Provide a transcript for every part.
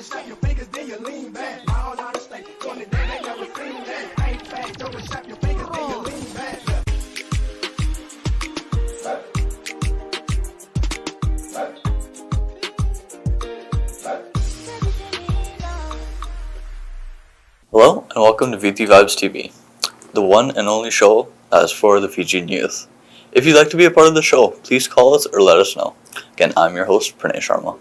and snap your fingers, then you lean back. All out of state, on the day they never seen that. Ain't back, throw and snap your fingers, then you lean back. Hello and welcome to Viti Vibes TV, the one and only show that is for the Fijian youth. If you'd like to be a part of the show, please call us or let us know. Again, I'm your host, Pranay Sharma.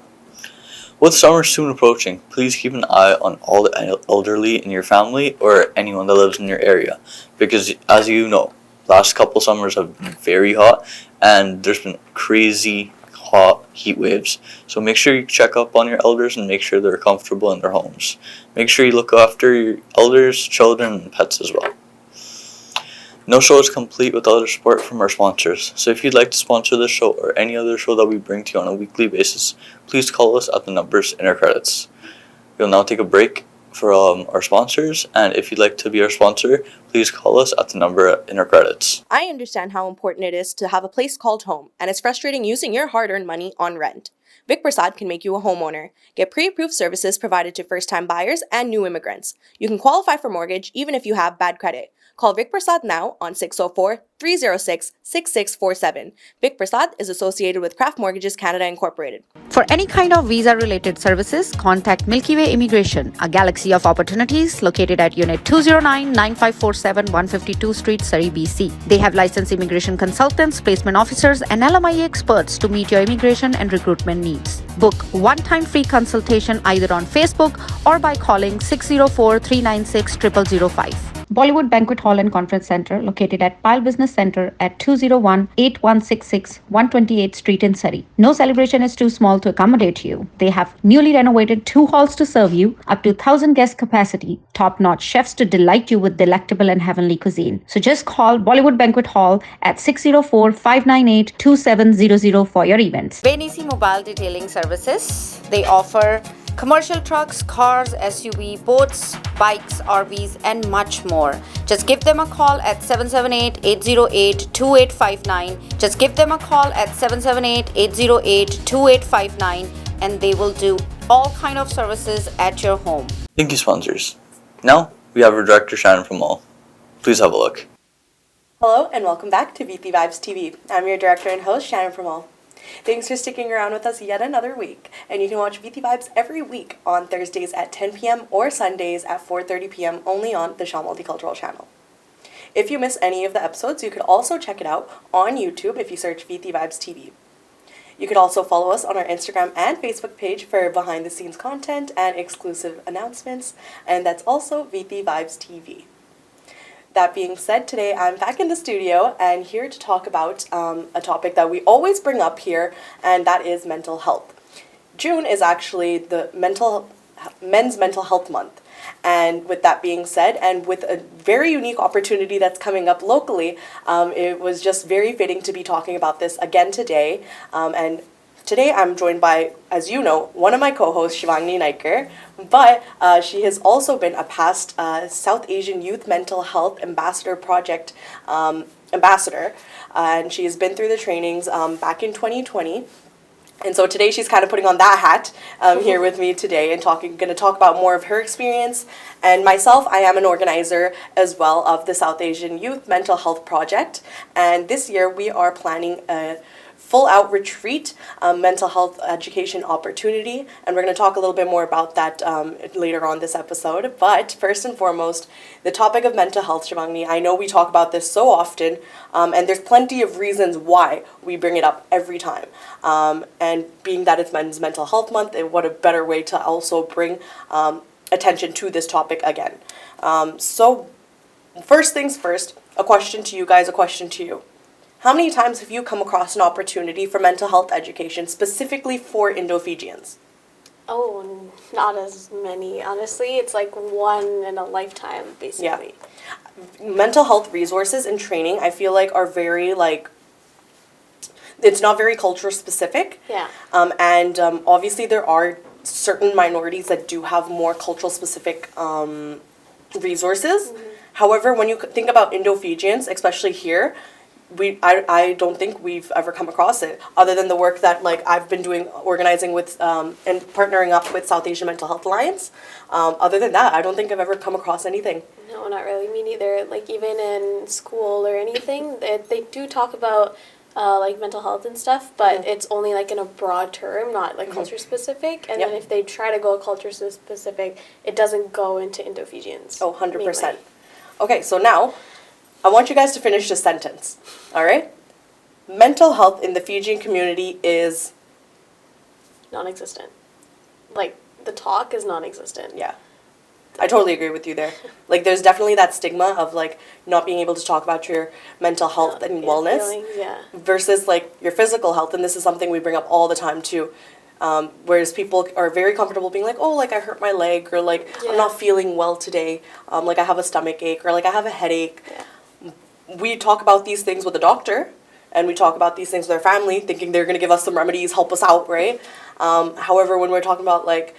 With summer soon approaching, please keep an eye on all the elderly in your family or anyone that lives in your area, because as you know, last couple summers have been very hot and there's been crazy hot heat waves. So make sure you check up on your elders and make sure they're comfortable in their homes. Make sure you look after your elders, children, and pets as well. No show is complete without support from our sponsors. So if you'd like to sponsor this show or any other show that we bring to you on a weekly basis, please call us at the numbers in our credits. We'll now take a break for our sponsors, and if you'd like to be our sponsor, please call us at the number in our credits. I understand how important it is to have a place called home, and it's frustrating using your hard-earned money on rent. Vic Prasad can make you a homeowner. Get pre-approved services provided to first-time buyers and new immigrants. You can qualify for mortgage even if you have bad credit. Call Vic Prasad now on 604-306-6647. Vic Prasad is associated with Craft Mortgages Canada Incorporated. For any kind of visa-related services, contact Milky Way Immigration, a galaxy of opportunities located at Unit 209-9547 152 Street, Surrey, BC. They have licensed immigration consultants, placement officers, and LMIA experts to meet your immigration and recruitment needs. Book one-time free consultation either on Facebook or by calling 604-396-0005. Bollywood Banquet Hall and Conference Center, located at Pile Business Center at 201-8166 128th Street in Surrey. No celebration is too small to accommodate you. They have newly renovated 2 halls to serve you, up to 1,000 guest capacity, top-notch chefs to delight you with delectable and heavenly cuisine. So just call Bollywood Banquet Hall at 604-598-2700 for your events. Viti Mobile Detailing Services. They offer commercial trucks, cars, SUV, boats, bikes, RVs, and much more. Just give them a call at 778-808-2859. Just give them a call at 778-808-2859 and they will do all kind of services at your home. Thank you, sponsors. Now, we have our director, Shannon from Mall. Please have a look. Hello and welcome back to Viti Vibes TV. I'm your director and host, Shannon from Mall. Thanks for sticking around with us yet another week, and you can watch Viti Vibes every week on Thursdays at 10 p.m. or Sundays at 4:30 p.m. only on the Shaw Multicultural channel. If you miss any of the episodes, you could also check it out on YouTube if you search Viti Vibes TV. You could also follow us on our Instagram and Facebook page for behind-the-scenes content and exclusive announcements, and that's also Viti Vibes TV. That being said, today I'm back in the studio and here to talk about a topic that we always bring up here, and that is mental health. June is actually the Men's Mental Health Month. And with that being said, and with a very unique opportunity that's coming up locally, it was just very fitting to be talking about this again today. And today I'm joined by, as you know, one of my co-hosts, Shivangni Naiker, but she has also been a past South Asian Youth Mental Health Ambassador Project ambassador, and she has been through the trainings back in 2020. And so today she's kind of putting on that hat here with me today and going to talk about more of her experience. And myself, I am an organizer as well of the South Asian Youth Mental Health Project. And this year we are planning a full-out retreat, mental health education opportunity, and we're going to talk a little bit more about that later on this episode. But first and foremost, the topic of mental health, Shivangni, I know we talk about this so often, and there's plenty of reasons why we bring it up every time. And being that it's Men's Mental Health Month, what a better way to also bring attention to this topic again. So first things first, a question to you guys, a question to you. How many times have you come across an opportunity for mental health education specifically for Indo-Fijians? Oh, not as many. Honestly, it's like one in a lifetime, basically. Yeah. Mental health resources and training, I feel like, are very, it's not very culture specific. Yeah. And obviously there are certain minorities that do have more cultural specific resources. Mm-hmm. However, when you think about Indo-Fijians, especially here, I don't think we've ever come across it other than the work that like I've been doing organizing with and partnering up with South Asian Mental Health Alliance. Other than that, I don't think I've ever come across anything. No, not really. Me neither. Like even in school or anything, they do talk about like mental health and stuff, but it's only like in a broad term, not like culture specific. And then if they try to go culture specific, it doesn't go into Indo-Fijians. Oh, 100%. Okay, so now I want you guys to finish this sentence. All right? Mental health in the Fijian community is Non-existent. Like the talk is non-existent. yeah. I totally agree with you there. Like, there's definitely that stigma of, like, not being able to talk about your mental health and wellness Feelings, versus, like, your physical health. And this is something we bring up all the time, too. Whereas people are very comfortable being like, oh, like, I hurt my leg, or, like, I'm not feeling well today. Like, I have a stomach ache, or, like, I have a headache. Yeah. We talk about these things with a doctor, and we talk about these things with our family, thinking they're going to give us some remedies, help us out, right? However, when we're talking about, like,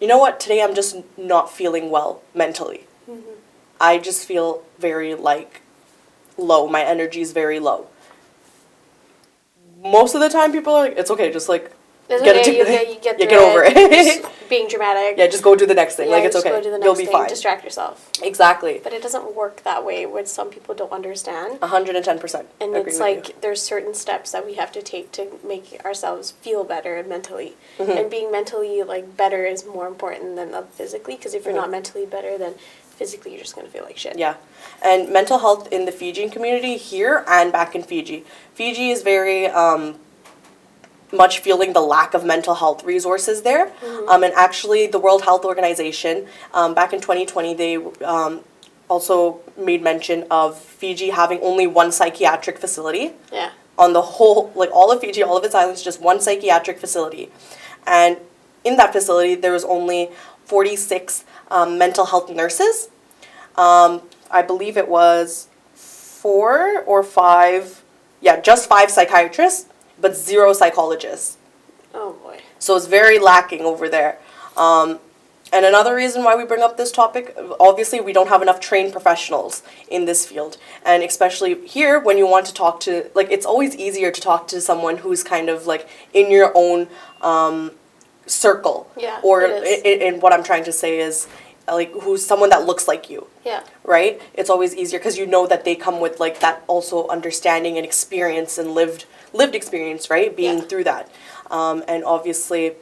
you know what, today I'm just not feeling well mentally. I just feel very, like, low. My energy is very low. Most of the time people are like, it's okay, just, like, It's get okay, it you get get through over it. Just being dramatic. Yeah, just go do the next thing. Yeah, like, it's just okay. go do the next You'll be thing. fine. Distract yourself. Exactly. But it doesn't work that way, which some people don't understand. 110%. And agree it's with like you. there's certain steps that we have to take to make ourselves feel better mentally. Mm-hmm. And being mentally like better is more important than physically, because if you're not mentally better, then physically you're just going to feel like shit. Yeah. And mental health in the Fijian community here and back in Fiji. Fiji is very much feeling the lack of mental health resources there. And actually, the World Health Organization, back in 2020, they also made mention of Fiji having only one psychiatric facility. Yeah. On the whole, like all of Fiji, all of its islands, just one psychiatric facility. And in that facility, there was only 46 mental health nurses. I believe it was 4 or 5, just 5 psychiatrists, but 0 psychologists. Oh boy. So it's very lacking over there. And another reason why we bring up this topic, obviously we don't have enough trained professionals in this field. And especially here, when you want to talk to, like, it's always easier to talk to someone who's kind of like in your own circle. Yeah, Or it is. in what I'm trying to say is, like, who's someone that looks like you. Yeah. Right? It's always easier because you know that they come with, like, that also understanding and experience and lived experience, right? Being through that. And obviously,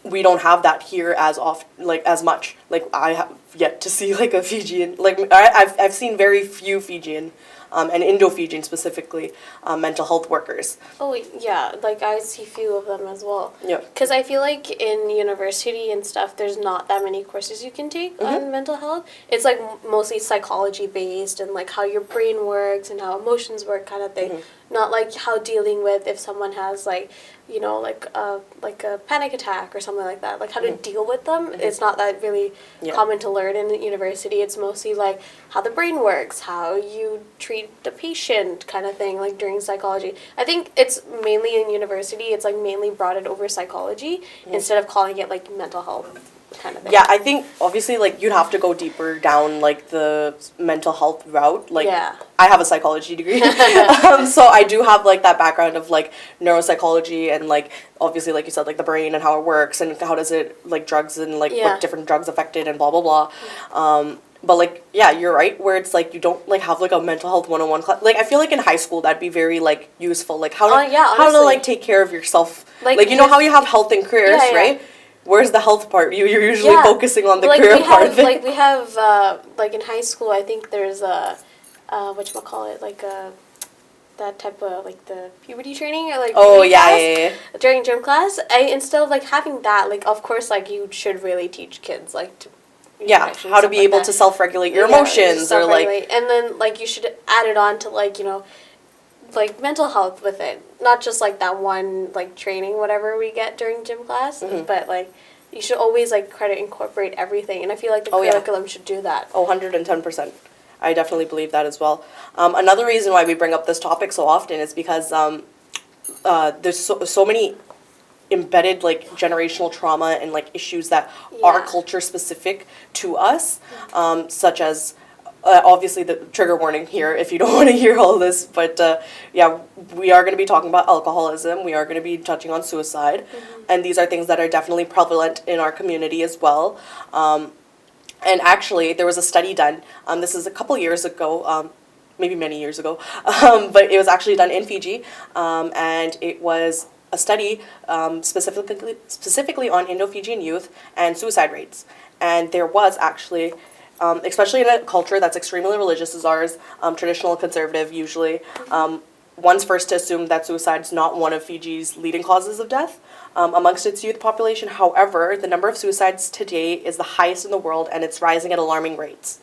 we don't have that here as often, like, as much. Like, I have yet to see, like, a Fijian, like, I've seen very few Fijian, and Indo-Fijian specifically, mental health workers. Oh yeah, like I see few of them as well. Yeah. Because I feel like in university and stuff, there's not that many courses you can take on mental health. It's like mostly psychology based and like how your brain works and how emotions work, kind of thing. Not like how dealing with if someone has like, you know, like a panic attack or something like that. Like how to deal with them. It's not that really common to learn in university. It's mostly like how the brain works, how you treat the patient, kind of thing. Like during psychology, I think it's mainly in university. It's like mainly brought it over psychology instead of calling it like mental health kind of thing. Yeah, I think obviously, like, you'd have to go deeper down, like, the mental health route. Like, I have a psychology degree, so I do have, like, that background of, like, neuropsychology and, like, obviously, like you said, like, the brain and how it works and how does it, like, drugs and, like, what different drugs affect it and blah, blah, blah. But, like, yeah, you're right, where it's, like, you don't, like, have, like, a mental health 101 class. Like, I feel like in high school that'd be very, like, useful. Like, how to, like, take care of yourself. Like, you know how you have health and careers, right? Where's the health part? You're usually focusing on the career part of it. Like, we have, like, in high school, I think there's a, whatchamacallit, like, that type of, like, the puberty training or, like, class during gym class. Instead of, like, having that, like, of course, like, you should really teach kids, like, to how to be able to self-regulate your emotions or, like... And then, like, you should add it on to, like, you know, like mental health with it, not just like that one like training whatever we get during gym class, but like you should always like try to incorporate everything, and I feel like the curriculum should do that. 110%. I definitely believe that as well. Another reason why we bring up this topic so often is because there's so many embedded like generational trauma and like issues that are culture specific to us, such as obviously the trigger warning here if you don't want to hear all this, but yeah, we are going to be talking about alcoholism. We are going to be touching on suicide, and these are things that are definitely prevalent in our community as well. And actually, there was a study done. This is a couple years ago, maybe many years ago, but it was actually done in Fiji, and it was a study specifically on Indo-Fijian youth and suicide rates. And there was actually, especially in a culture that's extremely religious as ours, traditional conservative usually, one's first to assume that suicide is not one of Fiji's leading causes of death amongst its youth population. However, the number of suicides today is the highest in the world, and it's rising at alarming rates.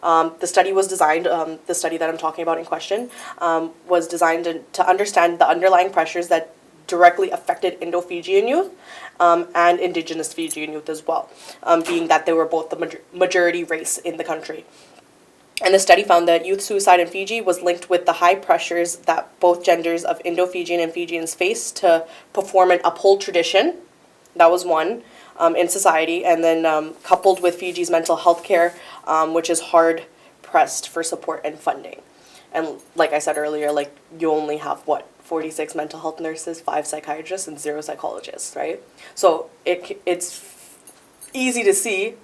The study was designed, the study that I'm talking about in question, was designed to understand the underlying pressures that directly affected Indo-Fijian youth and Indigenous Fijian youth as well, being that they were both the majority race in the country. And the study found that youth suicide in Fiji was linked with the high pressures that both genders of Indo-Fijian and Fijians face to perform and uphold tradition. That was one in society. And then coupled with Fiji's mental health care, which is hard pressed for support and funding. And like I said earlier, like you only have 46 mental health nurses, 5 psychiatrists, and 0 psychologists, right? So it's easy to see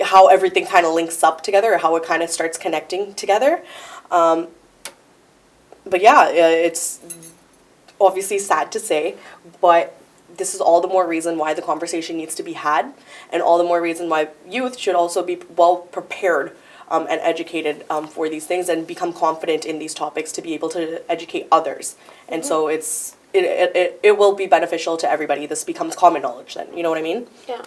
how everything kind of links up together, or how it kind of starts connecting together. But yeah, it's obviously sad to say, but this is all the more reason why the conversation needs to be had, and all the more reason why youth should also be well prepared and educated for these things, and become confident in these topics to be able to educate others. And so it will be beneficial to everybody. This becomes common knowledge then, you know what I mean? Yeah.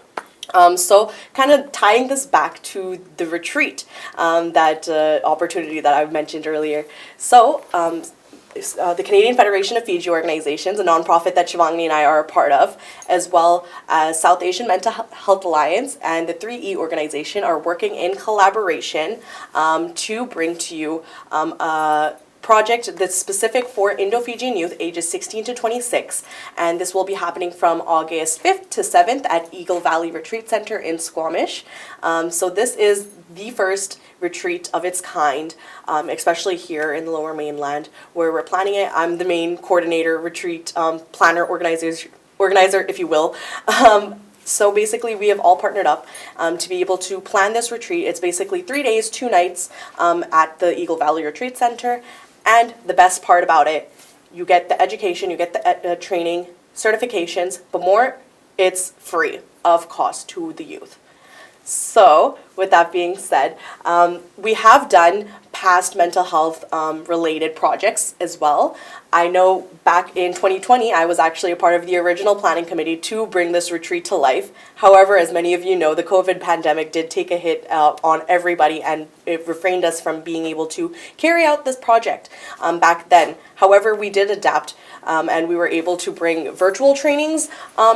So kind of tying this back to the retreat, that opportunity that I mentioned earlier. So the Canadian Federation of Fiji Organizations, a nonprofit that Shivangni and I are a part of, as well as South Asian Mental Health Alliance and the 3E organization are working in collaboration to bring to you a project that's specific for Indo-Fijian youth ages 16 to 26, and this will be happening from August 5th to 7th at Eagle Valley Retreat Center in Squamish. So this is the first retreat of its kind, especially here in the Lower Mainland, where we're planning it. I'm the main coordinator, retreat planner, organizer, if you will. So basically, we have all partnered up to be able to plan this retreat. It's basically 3 days, 2 nights at the Eagle Valley Retreat Center. And the best part about it, you get the education, you get the training, certifications, but more, it's free of cost to the youth. So, with that being said, we have done past mental health related projects as well. I know back in 2020, I was actually a part of the original planning committee to bring this retreat to life. However, as many of you know, the COVID pandemic did take a hit on everybody, and it refrained us from being able to carry out this project back then. However, we did adapt, and we were able to bring virtual trainings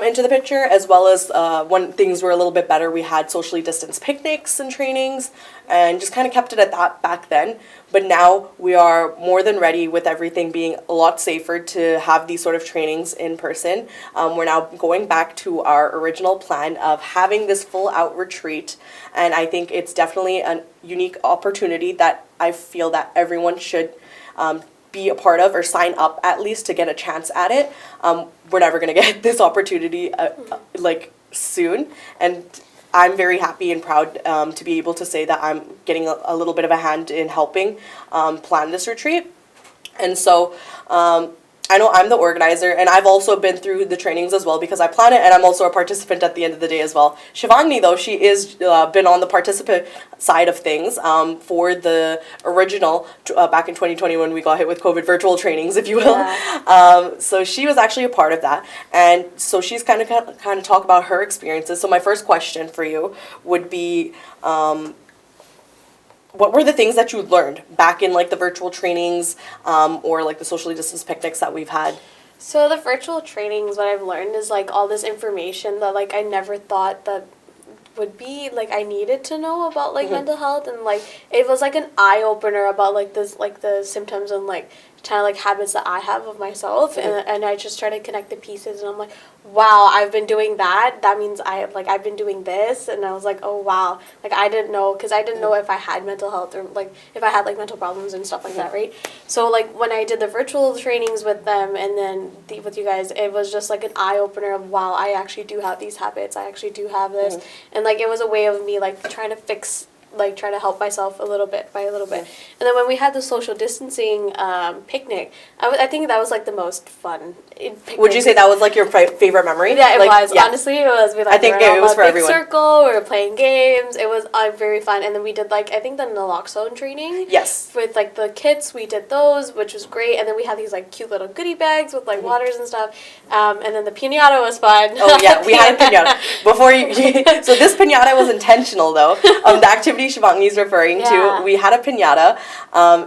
into the picture, as well as when things were a little bit better, we had socially distanced picnics and trainings, and just kind of kept it at that back then. But now we are more than ready, with everything being a lot safer, to have these sort of trainings in person. We're now going back to our original plan of having this full out retreat, and I think it's definitely a unique opportunity that I feel that everyone should be a part of, or sign up at least to get a chance at it. We're never going to get this opportunity soon, and I'm very happy and proud to be able to say that I'm getting a little bit of a hand in helping plan this retreat. And so I know I'm the organizer, and I've also been through the trainings as well, because I plan it, and I'm also a participant at the end of the day as well. Shivangni, though, she is been on the participant side of things for the original back in 2020 when we got hit with COVID virtual trainings, if you will. Yeah. So she was actually a part of that, and so she's kind of talk about her experiences. So my first question for you would be, what were the things that you learned back in the virtual trainings or the socially distanced picnics that we've had? So the virtual trainings, what I've learned is all this information that I never thought that would be I needed to know about mental health, and it was an eye opener about this the symptoms and kind of like habits that I have of myself, and I just try to connect the pieces, and I'm like, wow, I've been doing that. That means I've been doing this, and I was like, oh wow, like I didn't know, because I didn't know if I had mental health or like if I had like mental problems and stuff like that, right? So like when I did the virtual trainings with them and then with you guys, it was just like an eye opener of wow, I actually do have these habits. I actually do have this, and like it was a way of me like trying to fix. Like try to help myself a little bit by a little bit, and then when we had the social distancing picnic, I think that was like the most fun. Would you say that was like your favorite memory? Yeah, it like, was. Yeah. Honestly, it was. We like I think were it was for big everyone. circle. We were playing games. It was very fun, and then we did like I think the naloxone training. Yes. With like the kits, we did those, which was great, and then we had these like cute little goodie bags with like waters and stuff, and then the piñata was fun. Oh yeah, we had a piñata before you. So this piñata was intentional though. The activity Shivangni's referring to, we had a piñata,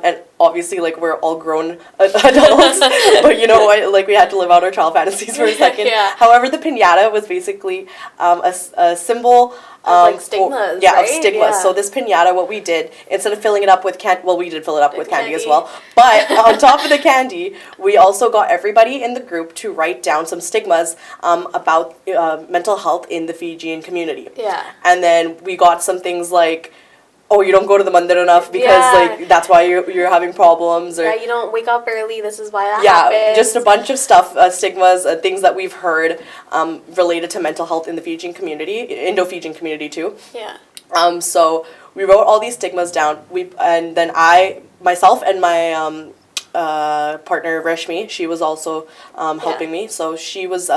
and obviously like we're all grown adults, but you know what? Like we had to live out our child fantasies for a second. Yeah. However, the piñata was basically a symbol. Like stigmas, yeah, right? of stigmas. Yeah. So this piñata, what we did, instead of filling it up with candy, well, we did fill it up with candy as well. But on top of the candy, we also got everybody in the group to write down some stigmas about mental health in the Fijian community. Yeah. And then we got some things like, oh, you don't go to the mandir enough because like that's why you're having problems, or yeah, you don't wake up early. This is why that yeah, happens. just a bunch of stuff, stigmas, things that we've heard related to mental health in the Fijian community, Indo-Fijian community too. Yeah. So we wrote all these stigmas down. And then myself and my partner Reshmi, she was also helping me. So she was.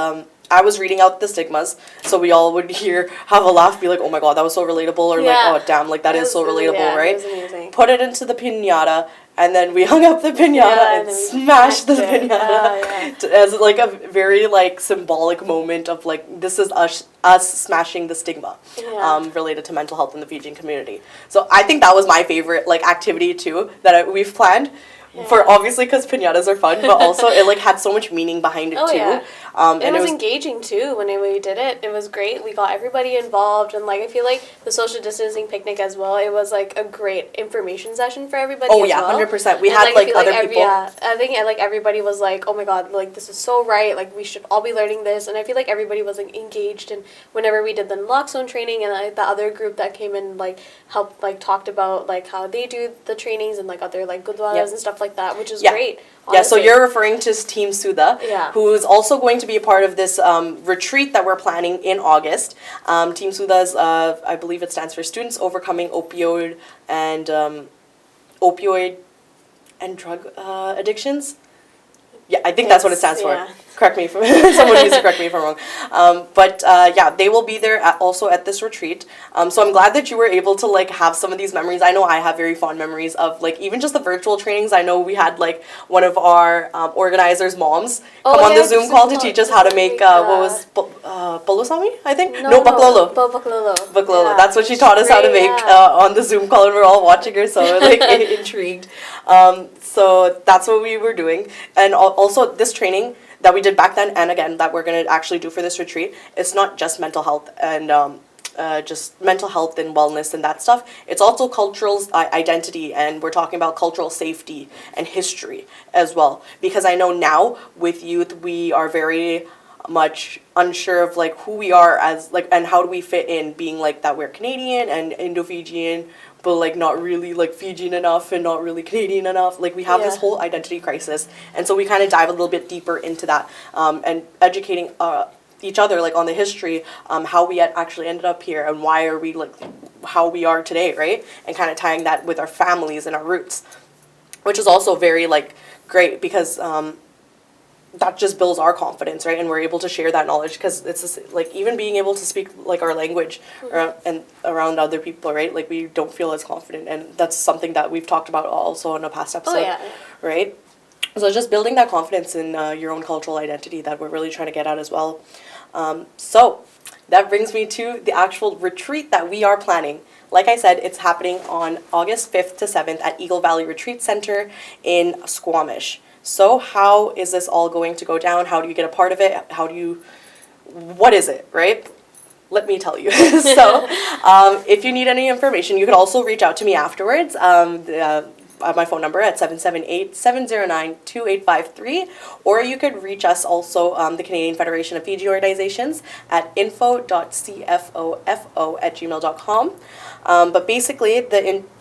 I was reading out the stigmas, so we all would have a laugh, be like, oh my god, that was so relatable, or like, oh damn, like that is so relatable, right? It was amazing. Put it into the piñata, and then we hung up the piñata and smashed the piñata as like a very like symbolic moment of like this is us smashing the stigma related to mental health in the Fijian community. So I think that was my favorite like activity too that we've planned. For obviously because piñatas are fun, but also it like had so much meaning behind it too. Yeah. And it was engaging too when we did it. It was great. We got everybody involved, and like I feel like the social distancing picnic as well. It was like a great information session for everybody. Oh as yeah, well. 100%. We had like other people. Yeah, I think like everybody was like, oh my god, like this is so right. Like we should all be learning this, and I feel like everybody was like engaged. And whenever we did the naloxone training, and like the other group that came in like helped like talked about like how they do the trainings and like other like gurdwaras and stuff like that, which is great. Honestly. Yeah, so you're referring to Team Sudha, who is also going to be a part of this retreat that we're planning in August. Team Sudha is, I believe it stands for Students Overcoming Opioid and Drug Addictions. Yeah, I think that's what it stands for. Correct me if someone needs to correct me if I'm wrong. But yeah, they will be there also at this retreat. So I'm glad that you were able to like have some of these memories. I know I have very fond memories of like even just the virtual trainings. I know we had like one of our organizers' moms come on the Zoom call to teach us how to make what was Palusami, I think? No, baklolo. Baklolo. Yeah, that's what she taught us how to make on the Zoom call, and we're all watching her, so like intrigued. So that's what we were doing, and also this training that we did back then, and again that we're gonna actually do for this retreat. It's not just mental health and just mental health and wellness and that stuff. It's also cultural identity, and we're talking about cultural safety and history as well. Because I know now with youth we are very much unsure of like who we are as like and how do we fit in, being like that we're Canadian and Indo-Fijian, but like not really like Fijian enough and not really Canadian enough. Like we have this whole identity crisis, and so we kind of dive a little bit deeper into that and educating each other like on the history, how we had actually ended up here and why are we like how we are today, right? And kind of tying that with our families and our roots, which is also very like great because that just builds our confidence, right? And we're able to share that knowledge because it's just, like even being able to speak like our language and around other people, right? Like we don't feel as confident, and that's something that we've talked about also in a past episode, right? So just building that confidence in your own cultural identity that we're really trying to get at as well. So that brings me to the actual retreat that we are planning. Like I said, it's happening on August 5th to 7th at Eagle Valley Retreat Center in Squamish. So how is this all going to go down? How do you get a part of it? What is it, right? Let me tell you. So if you need any information, you can also reach out to me afterwards. my phone number at 778-709-2853, or you could reach us also, the Canadian Federation of Fiji Organizations, at info.cfofo@gmail.com. But basically,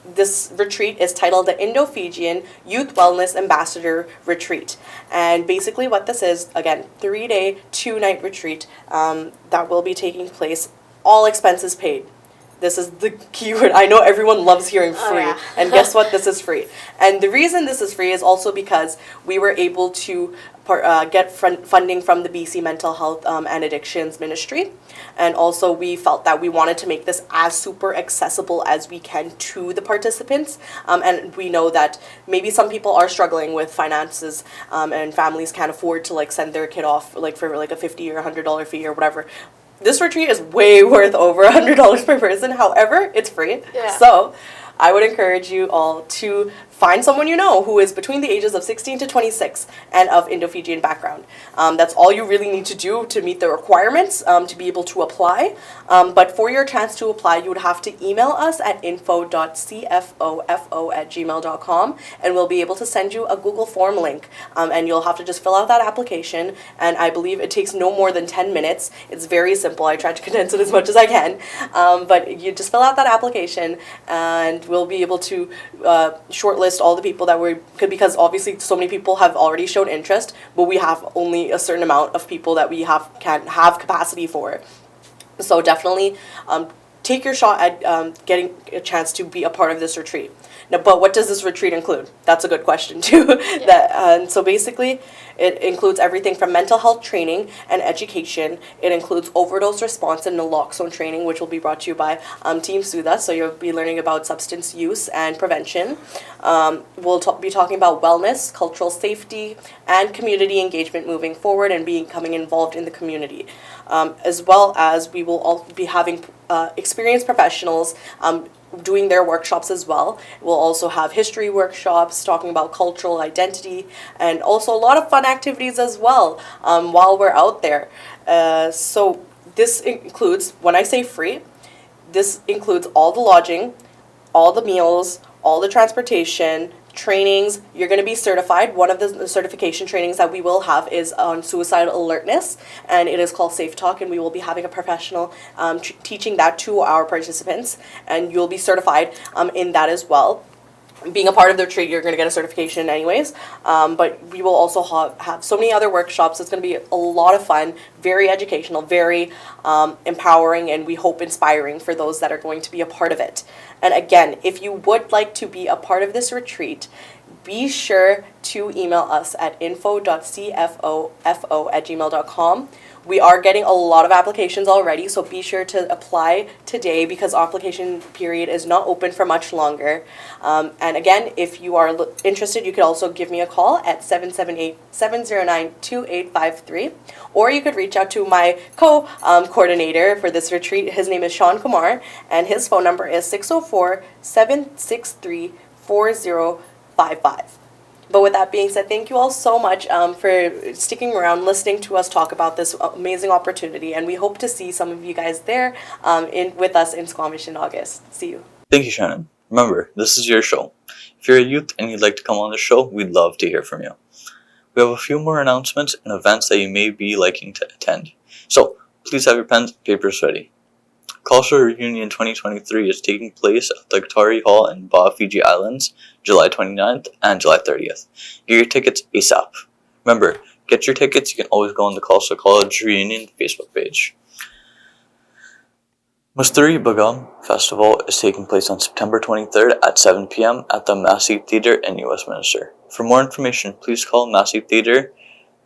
this retreat is titled the Indo-Fijian Youth Wellness Ambassador Retreat. And basically what this is, again, 3-day, 2-night retreat that will be taking place, all expenses paid. This is the keyword. I know everyone loves hearing free. Yeah. And guess what? This is free. And the reason this is free is also because we were able to get funding from the BC Mental Health and Addictions Ministry. And also we felt that we wanted to make this as super accessible as we can to the participants. And we know that maybe some people are struggling with finances, and families can't afford to send their kid off for a $50 or $100 fee or whatever. This retreat is way worth over $100 per person. However, it's free. Yeah. So I would encourage you all to find someone you know who is between the ages of 16 to 26 and of Indo-Fijian background. That's all you really need to do to meet the requirements to be able to apply. But for your chance to apply, you would have to email us at info.cfofo@gmail.com, and we'll be able to send you a Google form link. And you'll have to just fill out that application, and I believe it takes no more than 10 minutes. It's very simple. I tried to condense it as much as I can. But you just fill out that application, and we'll be able to shortlist all the people that because obviously so many people have already shown interest, but we have only a certain amount of people that we can have capacity for. So definitely take your shot at getting a chance to be a part of this retreat. Now, but what does this retreat include? That's a good question too. Yeah. So basically, it includes everything from mental health training and education. It includes overdose response and naloxone training, which will be brought to you by Team Sudha. So you'll be learning about substance use and prevention. We'll be talking about wellness, cultural safety, and community engagement moving forward and becoming involved in the community. As well as we will all be having experienced professionals doing their workshops as well. We'll also have history workshops talking about cultural identity, and also a lot of fun activities as well while we're out there. So this includes, when I say free, this includes all the lodging, all the meals, all the transportation, trainings. You're going to be certified. One of the certification trainings that we will have is on suicidal alertness, and it is called Safe Talk, and we will be having a professional teaching that to our participants, and you'll be certified in that as well. Being a part of the retreat, you're going to get a certification anyways, but we will also have so many other workshops. It's going to be a lot of fun, very educational, very empowering, and we hope inspiring for those that are going to be a part of it. And again, if you would like to be a part of this retreat, be sure to email us at info.cfofo@gmail.com. We are getting a lot of applications already, so be sure to apply today because application period is not open for much longer. And again, if you are interested, you could also give me a call at 778-709-2853, or you could reach out to my co-coordinator for this retreat. His name is Sean Kumar, and his phone number is 604-763-4055. But with that being said, thank you all so much for sticking around, listening to us talk about this amazing opportunity, and we hope to see some of you guys there with us in Squamish in August. See you. Thank you, Shannon. Remember, this is your show. If you're a youth and you'd like to come on the show, we'd love to hear from you. We have a few more announcements and events that you may be liking to attend. So, please have your pens and papers ready. Cultural Reunion 2023 is taking place at the Katari Hall in Baja, Fiji Islands, July 29th and July 30th. Get your tickets ASAP. Remember, get your tickets. You can always go on the Cultural College Reunion Facebook page. Mustari Bagam Festival is taking place on September 23rd at 7 p.m. at the Massey Theatre in New Westminster. For more information, please call Massey Theatre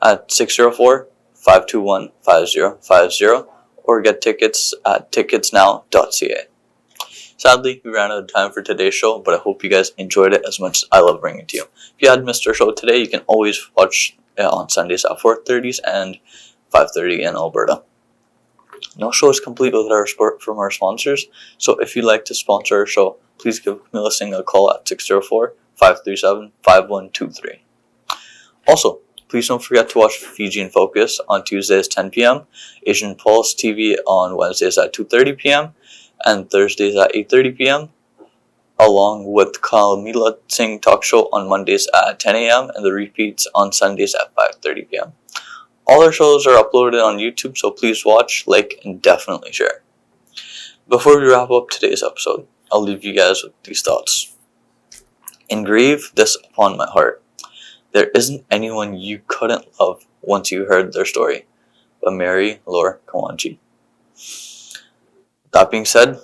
at 604-521-5050 or get tickets at ticketsnow.ca. Sadly, we ran out of time for today's show, but I hope you guys enjoyed it as much as I love bringing it to you. If you had missed our show today, you can always watch it on Sundays at 4:30 and 5:30 in Alberta. No show is complete without our support from our sponsors, so if you'd like to sponsor our show, please give me listening a call at 604-537-5123. Also, please don't forget to watch Fiji in Focus on Tuesdays 10 p.m., Asian Pulse TV on Wednesdays at 2:30 p.m., and Thursdays at 8:30 p.m. along with Kamila Singh Talk Show on Mondays at 10 a.m. and the repeats on Sundays at 5:30 p.m. All our shows are uploaded on YouTube, so please watch, like, and definitely share. Before we wrap up today's episode, I'll leave you guys with these thoughts. Engrave this upon my heart. There isn't anyone you couldn't love once you heard their story, but Mary Laura Kawanji. That being said,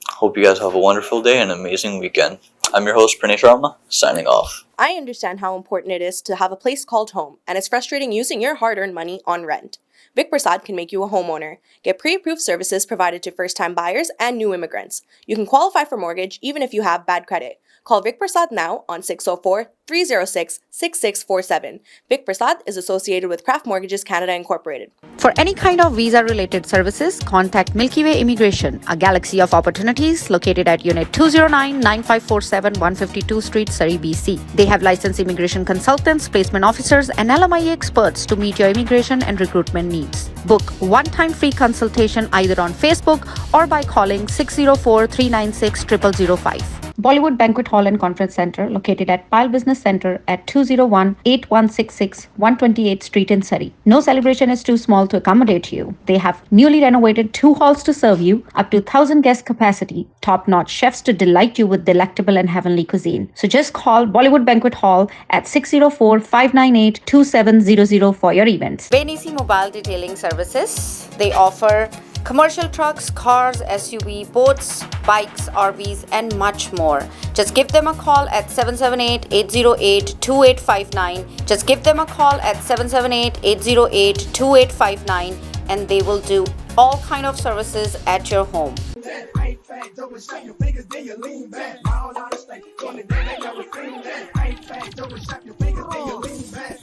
hope you guys have a wonderful day and an amazing weekend. I'm your host, Pranay Sharma, signing off. I understand how important it is to have a place called home, and it's frustrating using your hard-earned money on rent. Vic Prasad can make you a homeowner. Get pre-approved services provided to first-time buyers and new immigrants. You can qualify for mortgage even if you have bad credit. Call Vic Prasad now on 604-306-6647. Vic Prasad is associated with Craft Mortgages Canada Incorporated. For any kind of visa-related services, contact Milky Way Immigration, a galaxy of opportunities located at Unit 209-9547 152 Street, Surrey, BC. They have licensed immigration consultants, placement officers, and LMIA experts to meet your immigration and recruitment needs. Book one-time free consultation either on Facebook or by calling 604-396-0005. Bollywood Banquet Hall and Conference Center, located at Pile Business Center at 201-8166 128th Street in Surrey. No celebration is too small to accommodate you. They have newly renovated 2 halls to serve you, up to 1,000 guest capacity, top-notch chefs to delight you with delectable and heavenly cuisine. So just call Bollywood Banquet Hall at 604-598-2700 for your events. Benisi Mobile Detailing Services. They offer commercial trucks, cars, SUV, boats, bikes, RVs, and much more. Just give them a call at 778-808-2859. Just give them a call at 778-808-2859 and they will do all kind of services at your home. Ain't fat, double shot your fingers, then you lean back. All out of state, going to they never seen that. Ain't fat, double shot your fingers, then you lean back.